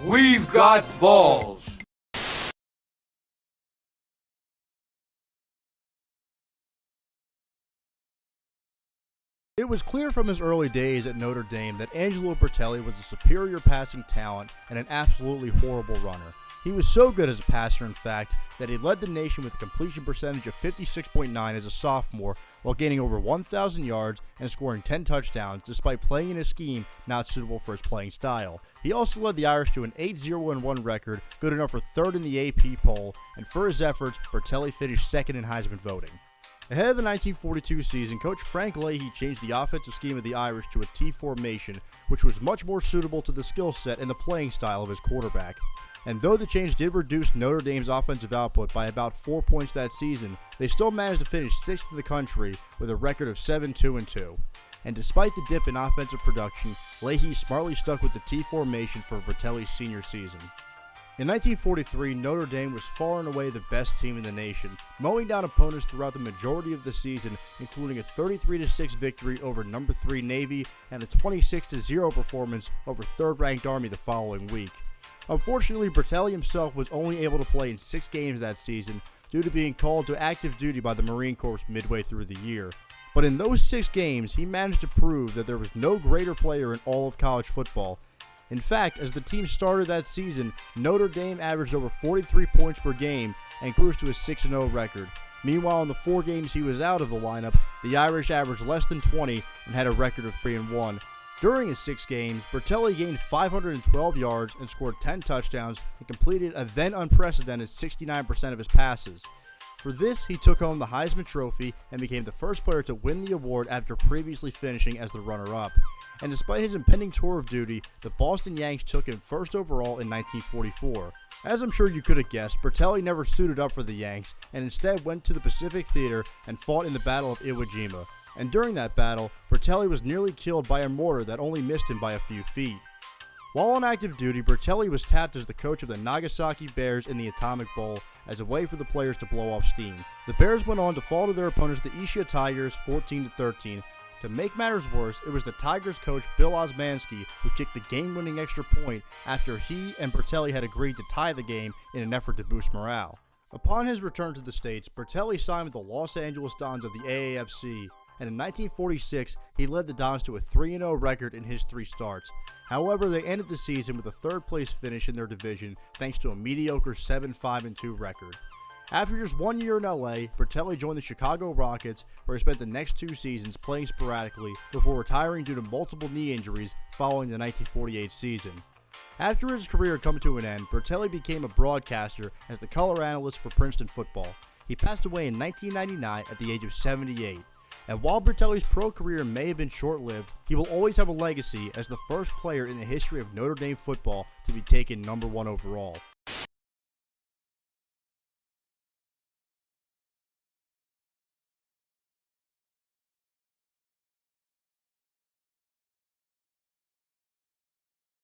We've got balls. It was clear from his early days at Notre Dame that Angelo Bertelli was a superior passing talent and an absolutely horrible runner. He was so good as a passer, in fact, that he led the nation with a completion percentage of 56.9 as a sophomore while gaining over 1,000 yards and scoring 10 touchdowns despite playing in a scheme not suitable for his playing style. He also led the Irish to an 8-0-1 record, good enough for third in the AP poll, and for his efforts, Bertelli finished second in Heisman voting. Ahead of the 1942 season, Coach Frank Leahy changed the offensive scheme of the Irish to a T formation, which was much more suitable to the skill set and the playing style of his quarterback. And though the change did reduce Notre Dame's offensive output by about 4 points that season, they still managed to finish 6th in the country with a record of 7-2-2. And despite the dip in offensive production, Leahy smartly stuck with the T formation for Bertelli's senior season. In 1943, Notre Dame was far and away the best team in the nation, mowing down opponents throughout the majority of the season, including a 33-6 victory over No. 3 Navy and a 26-0 performance over 3rd-ranked Army the following week. Unfortunately, Bertelli himself was only able to play in 6 games that season due to being called to active duty by the Marine Corps midway through the year. But in those 6 games, he managed to prove that there was no greater player in all of college football. In fact, as the team started that season, Notre Dame averaged over 43 points per game and cruised to a 6-0 record. Meanwhile, in the 4 games he was out of the lineup, the Irish averaged less than 20 and had a record of 3-1. During his 6 games, Bertelli gained 512 yards and scored 10 touchdowns and completed a then unprecedented 69% of his passes. For this, he took home the Heisman Trophy and became the first player to win the award after previously finishing as the runner-up. And despite his impending tour of duty, the Boston Yanks took him first overall in 1944. As I'm sure you could have guessed, Bertelli never suited up for the Yanks and instead went to the Pacific Theater and fought in the Battle of Iwo Jima. And during that battle, Bertelli was nearly killed by a mortar that only missed him by a few feet. While on active duty, Bertelli was tapped as the coach of the Nagasaki Bears in the Atomic Bowl as a way for the players to blow off steam. The Bears went on to fall to their opponents, the Ishia Tigers, 14-13. To make matters worse, it was the Tigers coach Bill Osmanski who kicked the game-winning extra point after he and Bertelli had agreed to tie the game in an effort to boost morale. Upon his return to the States, Bertelli signed with the Los Angeles Dons of the AAFC, and in 1946, he led the Dons to a 3-0 record in his 3 starts. However, they ended the season with a 3rd-place finish in their division thanks to a mediocre 7-5-2 record. After just 1 year in LA, Bertelli joined the Chicago Rockets, where he spent the next 2 seasons playing sporadically before retiring due to multiple knee injuries following the 1948 season. After his career had come to an end, Bertelli became a broadcaster as the color analyst for Princeton football. He passed away in 1999 at the age of 78. And while Bertelli's pro career may have been short-lived, he will always have a legacy as the first player in the history of Notre Dame football to be taken number 1 overall.